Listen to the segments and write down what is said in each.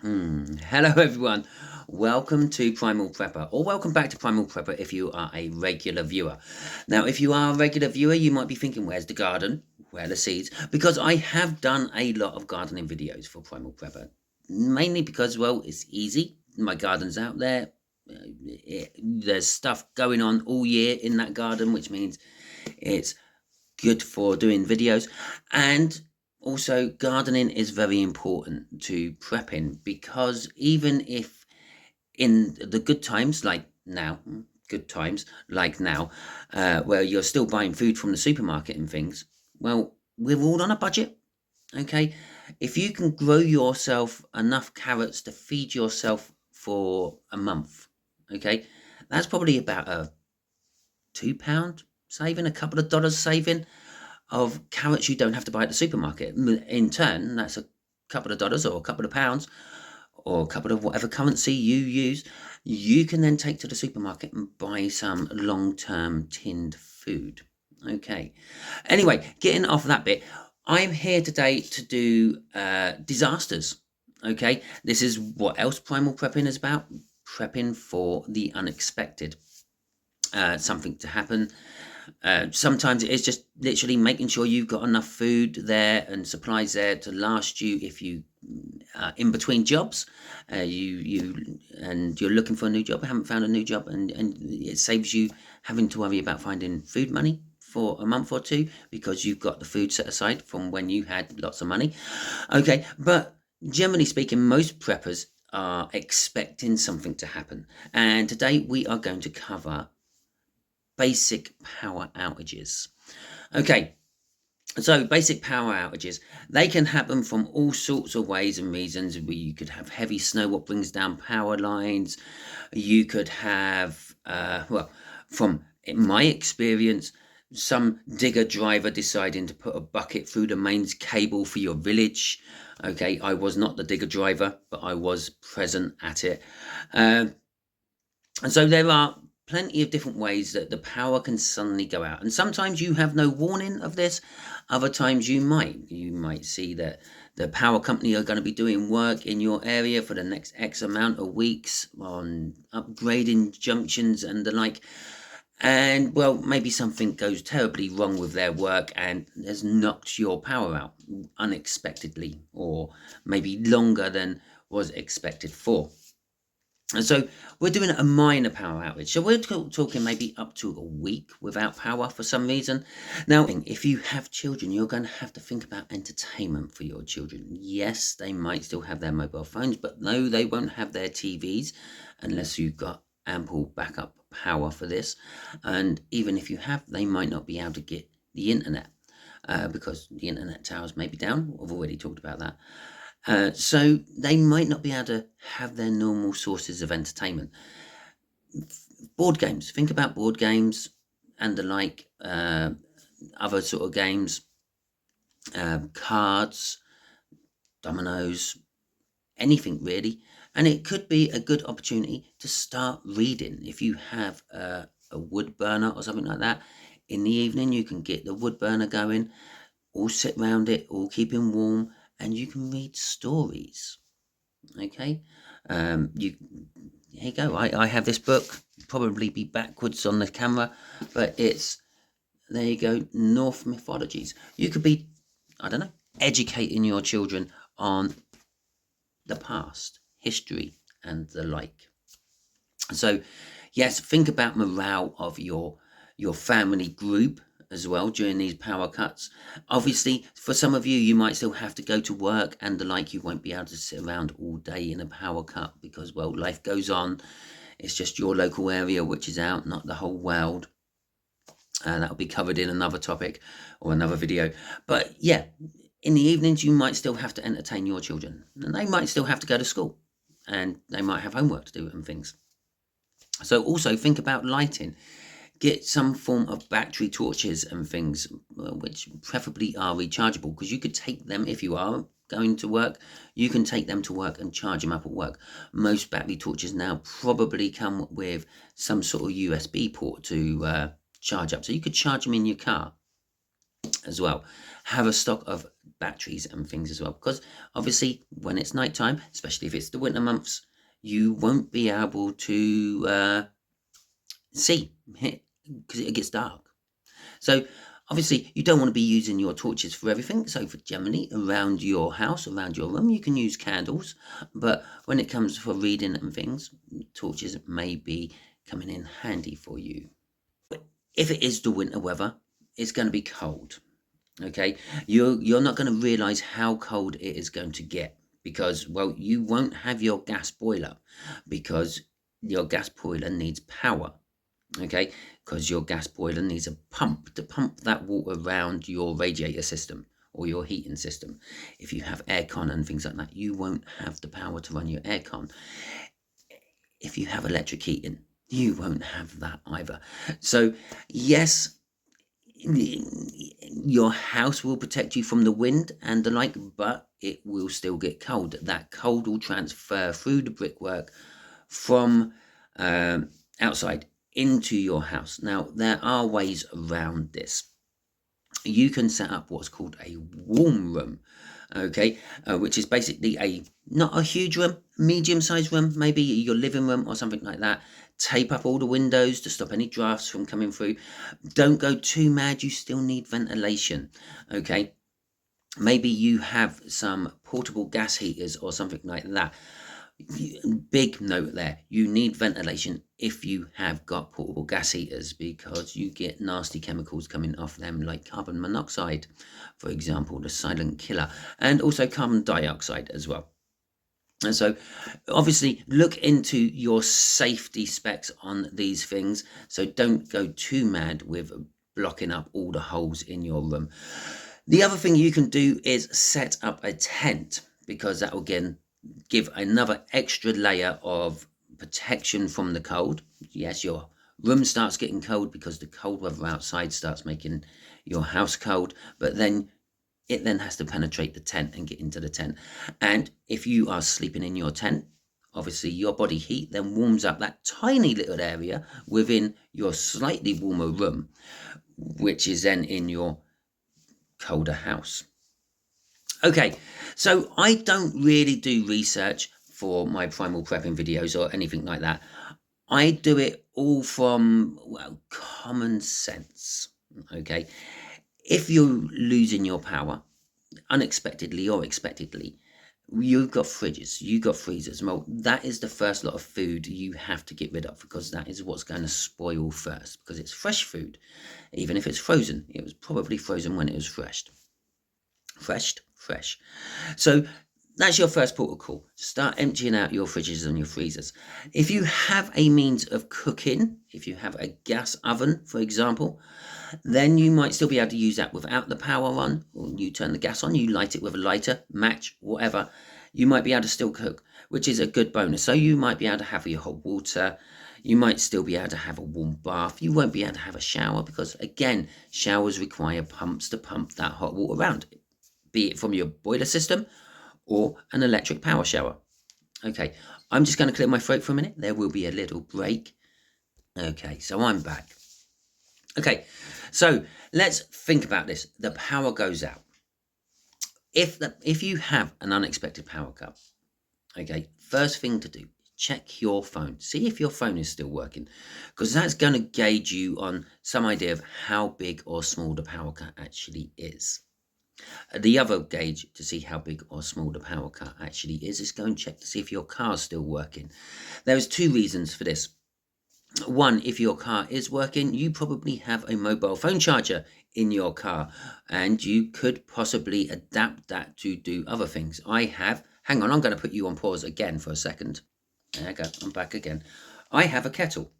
Hello everyone, welcome to Primal Prepper, or welcome back to Primal Prepper if you are a regular viewer. Now if you are a regular viewer, you might be thinking, where's the garden, where are the seeds? Because I have done a lot of gardening videos for Primal Prepper, mainly because, well, it's easy, my garden's out there, there's stuff going on all year in that garden, which means it's good for doing videos. And also gardening is very important to prepping, because even if in the good times like now, where you're still buying food from the supermarket and things, well, we're all on a budget. Okay, if you can grow yourself enough carrots to feed yourself for a month, okay, that's probably about a £2 saving, a couple of dollars saving of carrots you don't have to buy at the supermarket. In turn, that's a couple of dollars or a couple of pounds or a couple of whatever currency you use. You can then take to the supermarket and buy some long-term tinned food. Okay. Anyway, getting off that bit, I'm here today to do disasters. Okay. This is what else Primal Prepping is about. Prepping for the unexpected. Something to happen. Sometimes it is just literally making sure you've got enough food there and supplies there to last you if you in between jobs, you're looking for a new job, haven't found a new job, and it saves you having to worry about finding food money for a month or two, because you've got the food set aside from when you had lots of money. Okay, but generally speaking, most preppers are expecting something to happen, and today we are going to cover basic power outages. Okay, so basic power outages, they can happen from all sorts of ways and reasons. You could have heavy snow, what brings down power lines. You could have, from my experience, some digger driver deciding to put a bucket through the mains cable for your village. Okay, I was not the digger driver, but I was present at it. And so there are plenty of different ways that the power can suddenly go out, and sometimes you have no warning of this. Other times you might see that the power company are going to be doing work in your area for the next X amount of weeks on upgrading junctions and the like, and well, maybe something goes terribly wrong with their work and has knocked your power out unexpectedly, or maybe longer than was expected for. And so we're doing a minor power outage. So we're talking maybe up to a week without power for some reason. Now, if you have children, you're going to have to think about entertainment for your children. Yes, they might still have their mobile phones, but no, they won't have their TVs unless you've got ample backup power for this. And even if you have, they might not be able to get the internet because the internet towers may be down. I've already talked about that. So they might not be able to have their normal sources of entertainment. Board games. Think about board games and the like, other sort of games, cards, dominoes, anything really. And it could be a good opportunity to start reading. If you have a wood burner or something like that, in the evening you can get the wood burner going, all sit around it, all keeping warm, and you can read stories. Okay, here you go. I have this book, probably be backwards on the camera, but it's, there you go, Norse mythologies. You could be, I don't know, educating your children on the past, history, and the like. So yes, think about morale of your family group as well during these power cuts. Obviously, for some of you, you might still have to go to work and the like. You won't be able to sit around all day in a power cut because, well, life goes on. It's just your local area which is out, not the whole world. And that'll be covered in another topic or another video. But yeah, in the evenings, you might still have to entertain your children, and they might still have to go to school, and they might have homework to do and things. So also think about lighting. Get some form of battery torches and things, which preferably are rechargeable, because you could take them, if you are going to work, you can take them to work and charge them up at work. Most battery torches now probably come with some sort of USB port to charge up, so you could charge them in your car as well. Have a stock of batteries and things as well, because obviously when it's nighttime, especially if it's the winter months, you won't be able to see because it gets dark. So obviously you don't want to be using your torches for everything. So for generally around your house, around your room, you can use candles, but when it comes for reading and things, torches may be coming in handy for you. If it is the winter weather, it's going to be cold. Okay, you're not going to realize how cold it is going to get, because, well, you won't have your gas boiler, because your gas boiler needs power. Okay, because your gas boiler needs a pump to pump that water around your radiator system or your heating system. If you have aircon and things like that, you won't have the power to run your aircon. If you have electric heating, you won't have that either. So yes, your house will protect you from the wind and the like, but it will still get cold. That cold will transfer through the brickwork from outside into your house. Now, there are ways around this. You can set up what's called a warm room, okay, which is basically not a huge room, medium-sized room, maybe your living room or something like that. Tape up all the windows to stop any drafts from coming through. Don't go too mad, you still need ventilation, okay. Maybe you have some portable gas heaters or something like that. Big note there, you need ventilation if you have got portable gas heaters, because you get nasty chemicals coming off them, like carbon monoxide, for example, the silent killer, and also carbon dioxide as well. And so obviously look into your safety specs on these things, so don't go too mad with blocking up all the holes in your room. The other thing you can do is set up a tent, because that will again give another extra layer of protection from the cold. Yes, your room starts getting cold because the cold weather outside starts making your house cold, but then it then has to penetrate the tent and get into the tent. And if you are sleeping in your tent, obviously your body heat then warms up that tiny little area within your slightly warmer room, which is then in your colder house. Okay, so I don't really do research for my primal prepping videos or anything like that. I do it all from, well, common sense. Okay, if you're losing your power unexpectedly or expectedly, you've got fridges, you've got freezers. Well, that is the first lot of food you have to get rid of, because that is what's going to spoil first, because it's fresh food. Even if it's frozen, it was probably frozen when it was fresh. So that's your first port of call. Start emptying out your fridges and your freezers. If you have a means of cooking, if you have a gas oven, for example, then you might still be able to use that without the power on, or you turn the gas on, you light it with a lighter, match, whatever. You might be able to still cook, which is a good bonus. So you might be able to have your hot water. You might still be able to have a warm bath. You won't be able to have a shower, because, again, showers require pumps to pump that hot water around, be it from your boiler system or an electric power shower. Okay, I'm just going to clear my throat for a minute. There will be a little break. Okay, so I'm back. Okay, so let's think about this. The power goes out. If you have an unexpected power cut, okay, first thing to do, check your phone. See if your phone is still working, because that's going to gauge you on some idea of how big or small the power cut actually is. The other gauge to see how big or small the power cut actually is go and check to see if your car's still working. There's two reasons for this. One, if your car is working, you probably have a mobile phone charger in your car, and you could possibly adapt that to do other things. I have, hang on, I'm going to put you on pause again for a second. There I go, I'm back again. I have a kettle.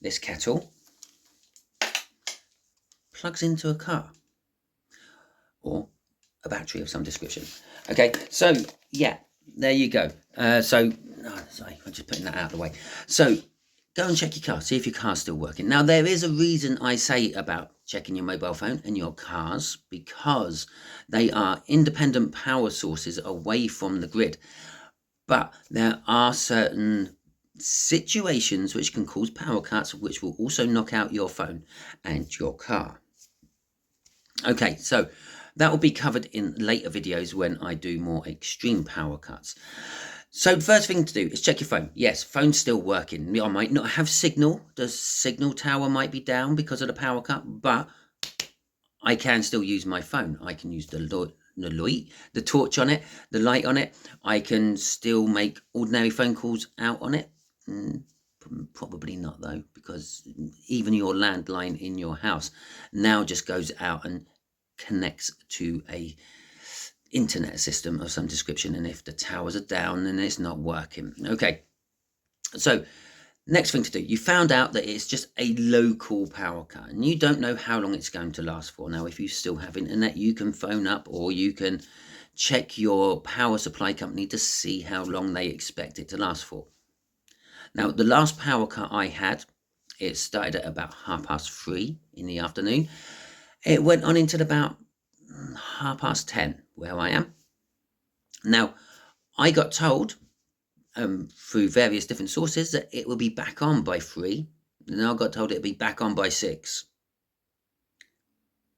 This kettle plugs into a car or a battery of some description. Okay, so yeah, there you go. Sorry, I'm just putting that out of the way. So go and check your car, see if your car's still working. Now, there is a reason I say about checking your mobile phone and your cars, because they are independent power sources away from the grid. But there are certain situations which can cause power cuts, which will also knock out your phone and your car. Okay, so that will be covered in later videos when I do more extreme power cuts. So the first thing to do is check your phone. Yes, phone's still working. I might not have signal. The signal tower might be down because of the power cut, but I can still use my phone. I can use the torch on it, the light on it. I can still make ordinary phone calls out on it. Probably not though, because even your landline in your house now just goes out and connects to a internet system of some description, and if the towers are down, then it's not working. Okay, so next thing to do, you found out that it's just a local power cut and you don't know how long it's going to last for. Now, if you still have internet, you can phone up or you can check your power supply company to see how long they expect it to last for. Now, the last power cut I had, it started at about 3:30 in the afternoon. It went on into about 10:30 where I am. Now, I got told through various different sources that it will be back on by 3. And I got told it'd be back on by 6.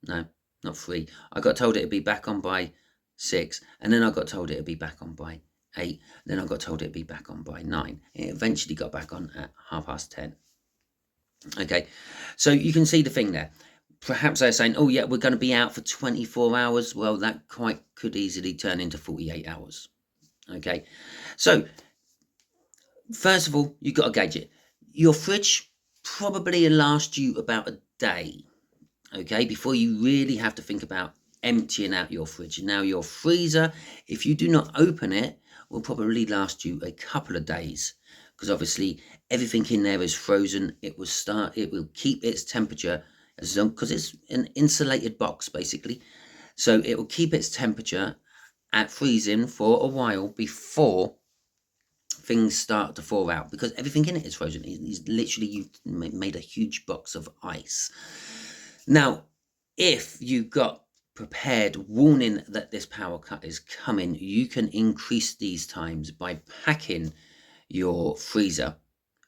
No, not 3. I got told it'd be back on by 6. And then I got told it'd be back on by 8. Then I got told it'd be back on by 9. It eventually got back on at 10:30. Okay, so you can see the thing there. Perhaps they're saying, oh yeah, we're going to be out for 24 hours. Well, that quite could easily turn into 48 hours. Okay, so first of all, you've got to gauge it. Your fridge probably will last you about a day, okay, before you really have to think about emptying out your fridge. Now, your freezer, if you do not open it, will probably last you a couple of days, because obviously everything in there is frozen. It will keep its temperature as long, because it's an insulated box basically, so it will keep its temperature at freezing for a while before things start to thaw out, because everything in it is frozen. It's literally, you've made a huge box of ice. Now, if you got prepared warning that this power cut is coming, you can increase these times by packing your freezer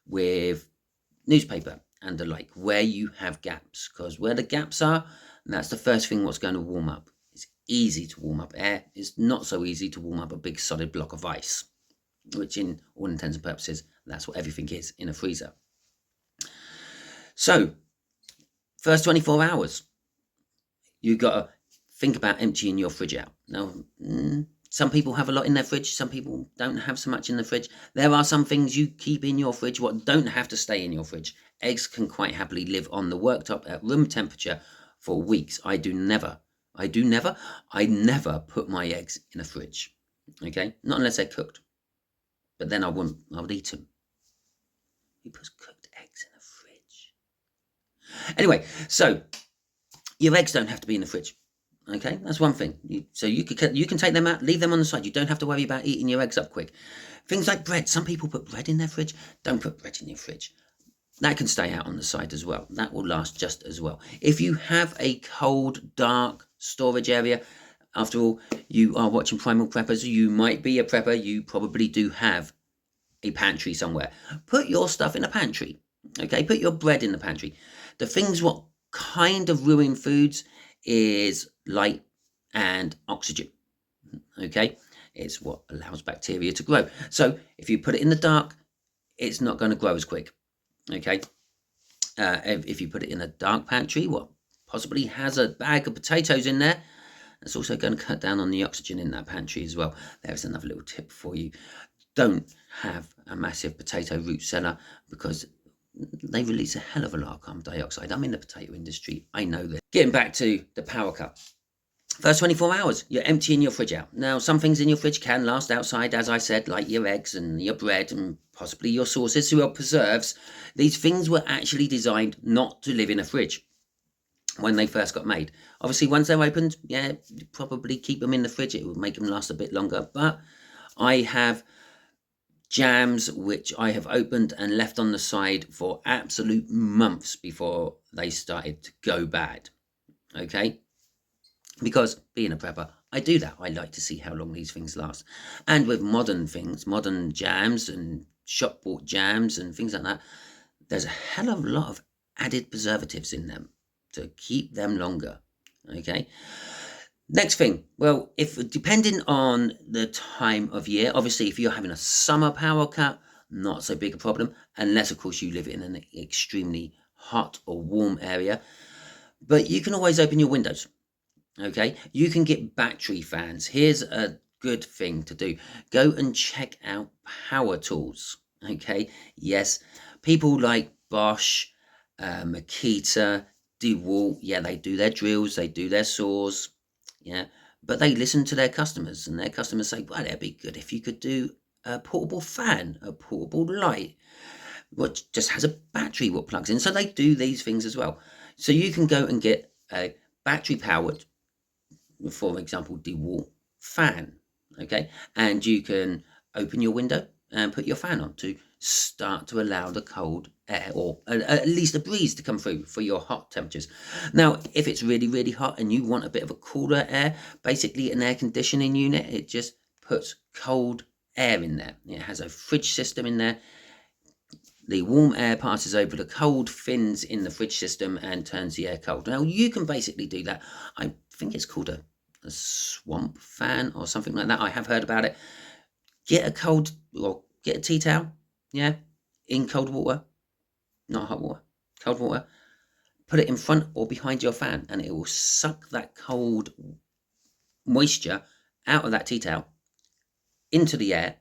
with newspaper and the like where you have gaps, because where the gaps are, that's the first thing what's going to warm up. It's easy to warm up air. It's not so easy to warm up a big solid block of ice, which in all intents and purposes, that's what everything is in a freezer. So, first 24 hours, you've got to think about emptying your fridge out. Now, some people have a lot in their fridge. Some people don't have so much in the fridge. There are some things you keep in your fridge what don't have to stay in your fridge. Eggs can quite happily live on the worktop at room temperature for weeks. I never put my eggs in a fridge. Okay, not unless they're cooked. But then I would eat them. Who puts cooked eggs in a fridge? Anyway, so your eggs don't have to be in the fridge. Okay, that's one thing. So you can take them out, leave them on the side. You don't have to worry about eating your eggs up quick. Things like bread. Some people put bread in their fridge. Don't put bread in your fridge. That can stay out on the side as well. That will last just as well. If you have a cold, dark storage area, after all, you are watching Primal Preppers. You might be a prepper. You probably do have a pantry somewhere. Put your stuff in a pantry. Okay, put your bread in the pantry. The things what kind of ruin foods is light and oxygen. Okay, it's what allows bacteria to grow. So if you put it in the dark, it's not going to grow as quick. Okay, if you put it in a dark pantry, what possibly has a bag of potatoes in there, it's also going to cut down on the oxygen in that pantry as well. There's another little tip for you. Don't have a massive potato root cellar, because they release a hell of a lot of carbon dioxide. I'm in the potato industry. I know this. Getting back to the power cut. First 24 hours, you're emptying your fridge out. Now, some things in your fridge can last outside, as I said, like your eggs and your bread and possibly your sauces, your preserves. These things were actually designed not to live in a fridge when they first got made. Obviously, once they're opened, yeah, you probably keep them in the fridge. It will make them last a bit longer. But I have jams which I have opened and left on the side for absolute months before they started to go bad. Okay? Because being a prepper, I do that. I like to see how long these things last. And with modern things, modern jams and shop bought jams and things like that, there's a hell of a lot of added preservatives in them to keep them longer. Okay? Next thing, well, if depending on the time of year, obviously if you're having a summer power cut, not so big a problem, unless of course you live in an extremely hot or warm area. But you can always open your windows. Okay, you can get battery fans. Here's a good thing to do: go and check out power tools. Okay, yes, people like Bosch, Makita, DeWalt, yeah, they do their drills, they do their saws, yeah, but they listen to their customers, and their customers say, well, that'd be good if you could do a portable fan, a portable light, which just has a battery what plugs in. So they do these things as well. So you can go and get a battery powered, for example, DeWalt fan, okay, and you can open your window and put your fan on to start to allow the cold air, or at least a breeze, to come through for your hot temperatures. Now, if it's really, really hot and you want a bit of a cooler air, basically an air conditioning unit, it just puts cold air in there. It has a fridge system in there. The warm air passes over the cold fins in the fridge system and turns the air cold. Now, you can basically do that. I think it's called a swamp fan or something like that. I have heard about it. Get a tea towel, yeah, in cold water, not hot water, cold water. Put it in front or behind your fan, and it will suck that cold moisture out of that tea towel into the air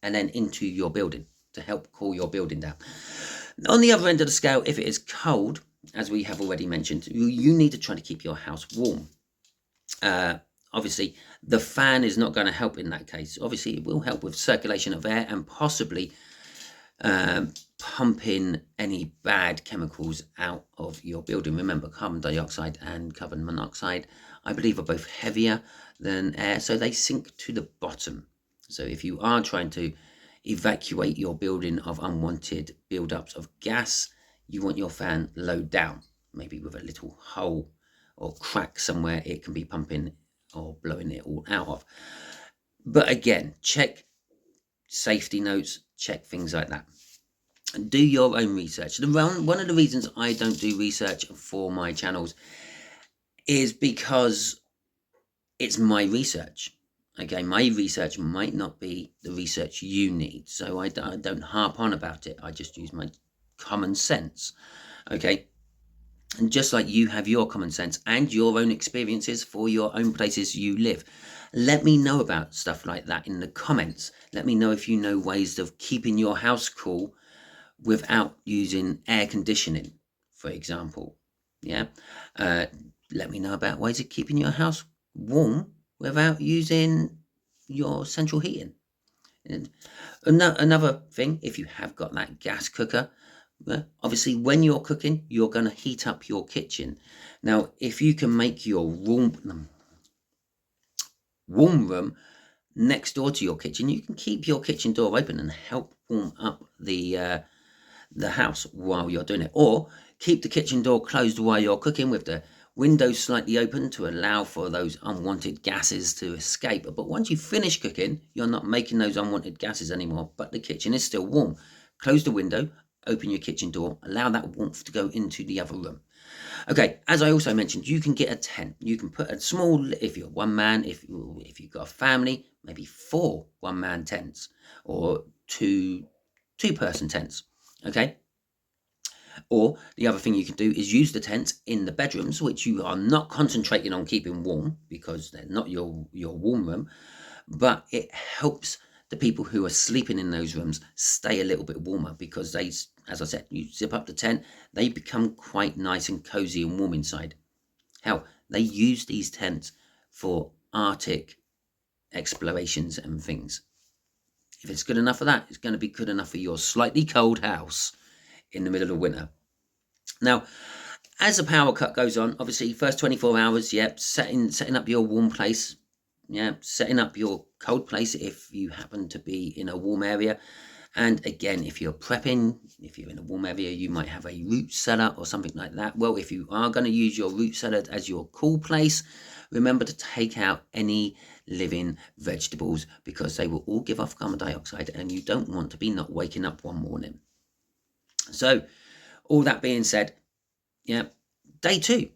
and then into your building to help cool your building down. On the other end of the scale, if it is cold, as we have already mentioned, you need to try to keep your house warm. Obviously, the fan is not going to help in that case. Obviously, it will help with circulation of air and possibly pumping any bad chemicals out of your building. Remember, carbon dioxide and carbon monoxide, I believe, are both heavier than air, so they sink to the bottom. So if you are trying to evacuate your building of unwanted buildups of gas, you want your fan low down, maybe with a little hole or crack somewhere it can be pumping or blowing it all out of. But again, check safety notes, check things like that. Do your own research. One of the reasons I don't do research for my channels is because it's my research. Okay, my research might not be the research you need, so I don't harp on about it. I just use my common sense. Okay, and just like you have your common sense and your own experiences for your own places you live, let me know about stuff like that in the comments. Let me know if you know ways of keeping your house cool without using air conditioning, for example. Yeah, let me know about ways of keeping your house warm without using your central heating. And another thing, if you have got that gas cooker, obviously when you're cooking, you're going to heat up your kitchen. Now, if you can make your warm room next door to your kitchen, you can keep your kitchen door open and help warm up the house while you're doing it, or keep the kitchen door closed while you're cooking with the windows slightly open to allow for those unwanted gases to escape. But once you finish cooking, you're not making those unwanted gases anymore, but the kitchen is still warm. Close the window, open your kitchen door, allow that warmth to go into the other room. Okay, as I also mentioned, you can get a tent. You can put a small, if you're one man, if you've got a family, maybe 4 one-man tents or two-person tents. Okay, or the other thing you can do is use the tents in the bedrooms, which you are not concentrating on keeping warm because they're not your warm room, but it helps the people who are sleeping in those rooms stay a little bit warmer, because they, as I said, you zip up the tent, they become quite nice and cozy and warm inside. Hell, they use these tents for Arctic explorations and things. If it's good enough for that, it's going to be good enough for your slightly cold house in the middle of winter. Now, as the power cut goes on, obviously first 24 hours, yep, setting up your warm place, yeah, setting up your cold place if you happen to be in a warm area. And again, if you're prepping, if you're in a warm area, you might have a root cellar or something like that. Well, if you are going to use your root cellar as your cool place, remember to take out any living vegetables, because they will all give off carbon dioxide and you don't want to be not waking up one morning. So all that being said, yeah, day 3,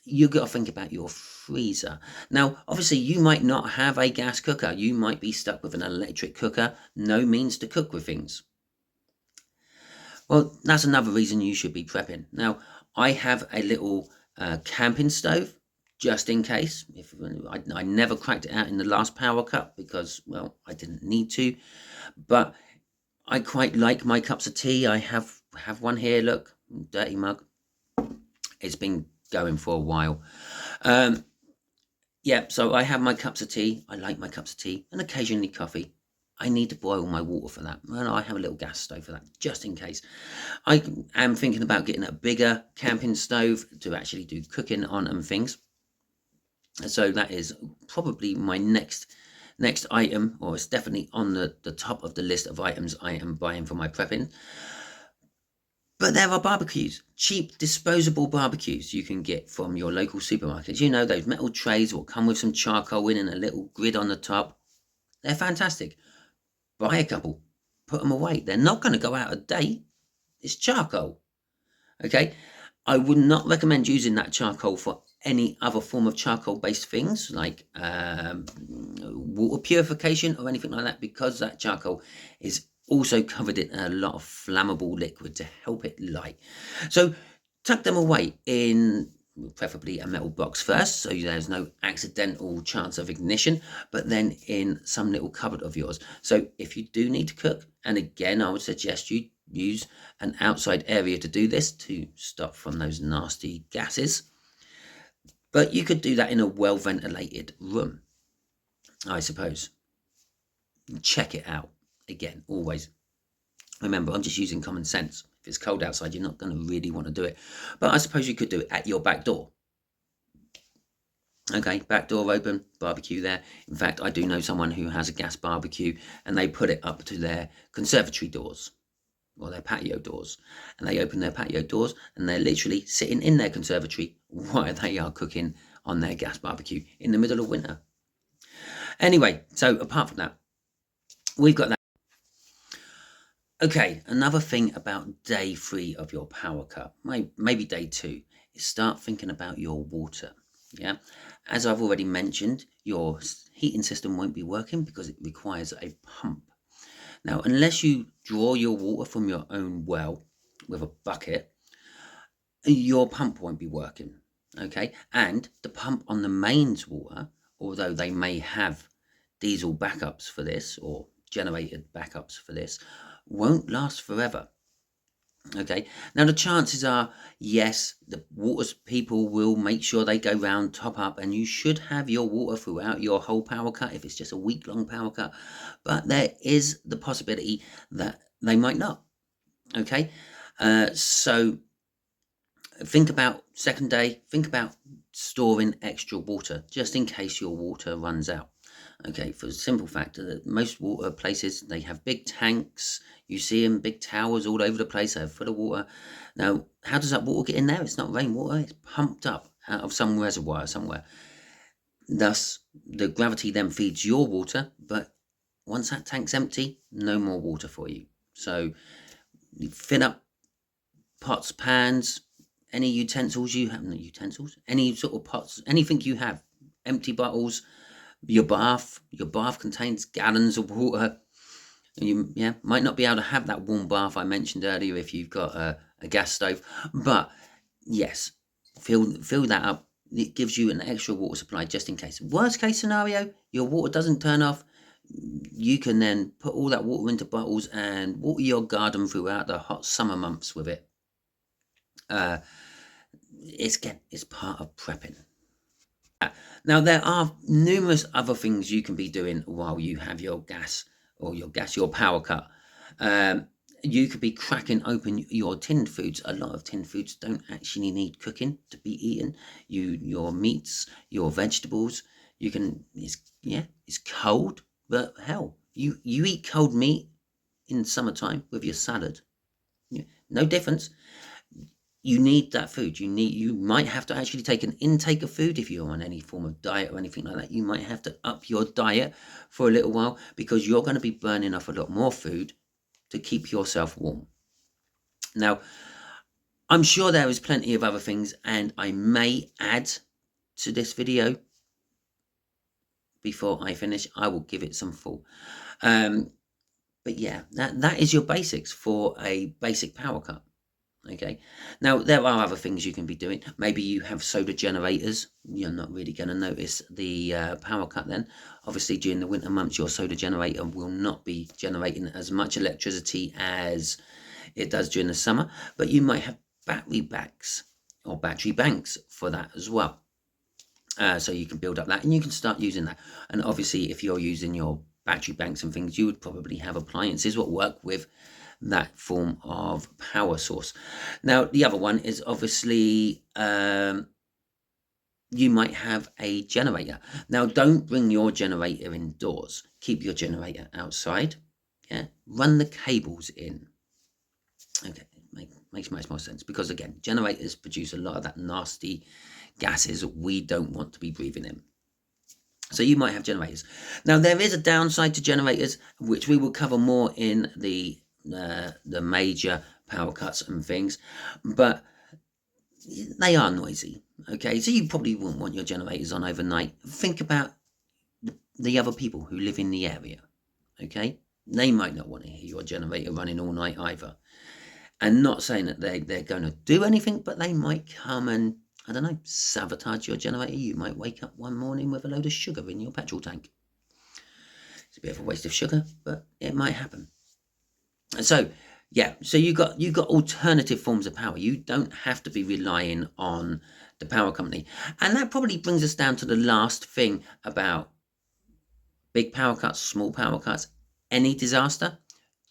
you've got to think about your freezer. Now, obviously, you might not have a gas cooker. You might be stuck with an electric cooker, no means to cook with things. Well, that's another reason you should be prepping. Now, I have a little camping stove, just in case. If I never cracked it out in the last power cut because, well, I didn't need to. But I quite like my cups of tea. I have one here, look, dirty mug. It's been going for a while. Yeah, so I have my cups of tea. I like my cups of tea and occasionally coffee. I need to boil my water for that. And I have a little gas stove for that, just in case. I am thinking about getting a bigger camping stove to actually do cooking on and things. So that is probably my next item, or it's definitely on the top of the list of items I am buying for my prepping. But there are barbecues, cheap disposable barbecues you can get from your local supermarkets. You know, those metal trays will come with some charcoal in and a little grid on the top. They're fantastic. Buy a couple, put them away. They're not going to go out of date. It's charcoal. Okay, I would not recommend using that charcoal for any other form of charcoal-based things like water purification or anything like that, because that charcoal is also covered in a lot of flammable liquid to help it light. So tuck them away in preferably a metal box first, so there's no accidental chance of ignition, but then in some little cupboard of yours. So if you do need to cook, and again, I would suggest you use an outside area to do this to stop from those nasty gases. But you could do that in a well-ventilated room, I suppose. Check it out. Again, always. Remember, I'm just using common sense. If it's cold outside, you're not going to really want to do it. But I suppose you could do it at your back door. Okay, back door open, barbecue there. In fact, I do know someone who has a gas barbecue and they put it up to their conservatory doors or their patio doors. And they open their patio doors and they're literally sitting in their conservatory while they are cooking on their gas barbecue in the middle of winter. Anyway, so apart from that, we've got that. Okay, another thing about day 3 of your power cut, maybe day 2, is start thinking about your water. Yeah, as I've already mentioned, your heating system won't be working because it requires a pump. Now, unless you draw your water from your own well with a bucket, your pump won't be working. Okay, and the pump on the mains water, although they may have diesel backups for this or generated backups for this, won't last forever. Okay, now the chances are, yes, the water people will make sure they go round, top up, and you should have your water throughout your whole power cut if it's just a week-long power cut, but there is the possibility that they might not. Okay, so think about second day, think about storing extra water just in case your water runs out. Okay, for the simple fact that most water places, they have big tanks. You see them, big towers all over the place. They're full of water. Now, how does that water get in there? It's not rainwater. It's pumped up out of some reservoir somewhere. Thus, the gravity then feeds your water. But once that tank's empty, no more water for you. So you fill up pots, pans, any utensils you have, any sort of pots, anything you have, empty bottles. Your bath contains gallons of water. You might not be able to have that warm bath I mentioned earlier if you've got a gas stove, but yes, fill that up. It gives you an extra water supply just in case. Worst case scenario, your water doesn't turn off. You can then put all that water into bottles and water your garden throughout the hot summer months with it. It's part of prepping. Now, there are numerous other things you can be doing while you have your your power cut. You could be cracking open your tinned foods. A lot of tinned foods don't actually need cooking to be eaten. Your meats, your vegetables, you can, it's cold, but hell, you eat cold meat in summertime with your salad. No difference. You need that food. You might have to actually take an intake of food if you're on any form of diet or anything like that. You might have to up your diet for a little while because you're going to be burning off a lot more food to keep yourself warm. Now, I'm sure there is plenty of other things, and I may add to this video before I finish. I will give it some thought. But yeah, that is your basics for a basic power cut. Okay, now there are other things you can be doing. Maybe you have solar generators. You're not really going to notice the power cut then. Obviously, during the winter months, your solar generator will not be generating as much electricity as it does during the summer, but you might have battery banks or battery banks for that as well. So you can build up that and you can start using that. And obviously, if you're using your battery banks and things, you would probably have appliances that work with that form of power source. Now, the other one is obviously you might have a generator. Now, don't bring your generator indoors. Keep your generator outside. Yeah, run the cables in. Okay, makes much more sense because again, generators produce a lot of that nasty gases we don't want to be breathing in. So you might have generators. Now, there is a downside to generators, which we will cover more in the major power cuts and things, but they are noisy. Okay, so you probably wouldn't want your generators on overnight. Think about the other people who live in the area. Okay, they might not want to hear your generator running all night either. And not saying that they're going to do anything, but they might come and, I don't know, sabotage your generator. You might wake up one morning with a load of sugar in your petrol tank. It's a bit of a waste of sugar, but it might happen. So, yeah, so you got alternative forms of power. You don't have to be relying on the power company. And that probably brings us down to the last thing about big power cuts, small power cuts, any disaster.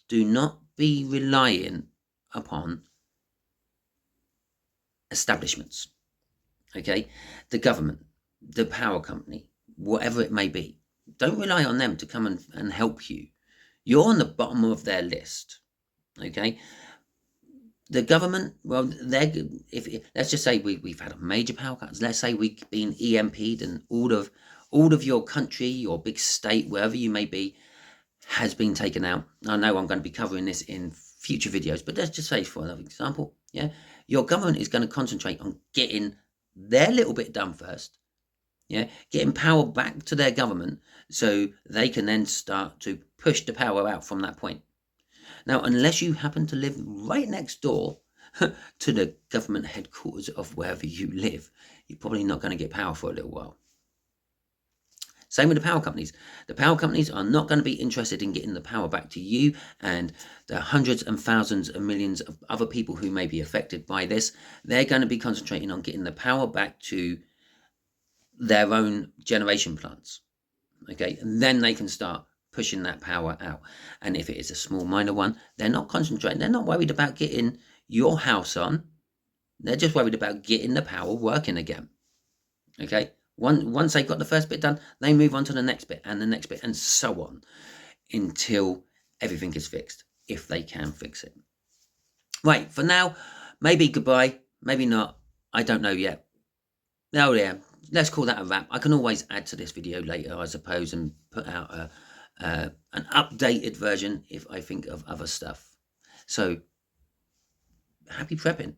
Do not be relying upon establishments. Okay, the government, the power company, whatever it may be. Don't rely on them to come and help you. You're on the bottom of their list. Okay, the government, well, let's just say we've had a major power cuts. Let's say we've been EMP'd and all of your country, your big state, wherever you may be, has been taken out. I know I'm going to be covering this in future videos, but let's just say for another example, yeah, your government is going to concentrate on getting their little bit done first, yeah, getting power back to their government so they can then start to push the power out from that point. Now, unless you happen to live right next door to the government headquarters of wherever you live, you're probably not going to get power for a little while. Same with the power companies. The power companies are not going to be interested in getting the power back to you and the hundreds and thousands and millions of other people who may be affected by this. They're going to be concentrating on getting the power back to their own generation plants. Okay, and then they can start pushing that power out. And if it is a small minor one, they're not concentrating. They're not worried about getting your house on. They're just worried about getting the power working again. Okay. Once they've got the first bit done, they move on to the next bit and the next bit and so on until everything is fixed, if they can fix it. Right, for now, maybe goodbye, maybe not. I don't know yet. Oh yeah, let's call that a wrap. I can always add to this video later, I suppose, and put out an updated version if I think of other stuff. So, happy prepping.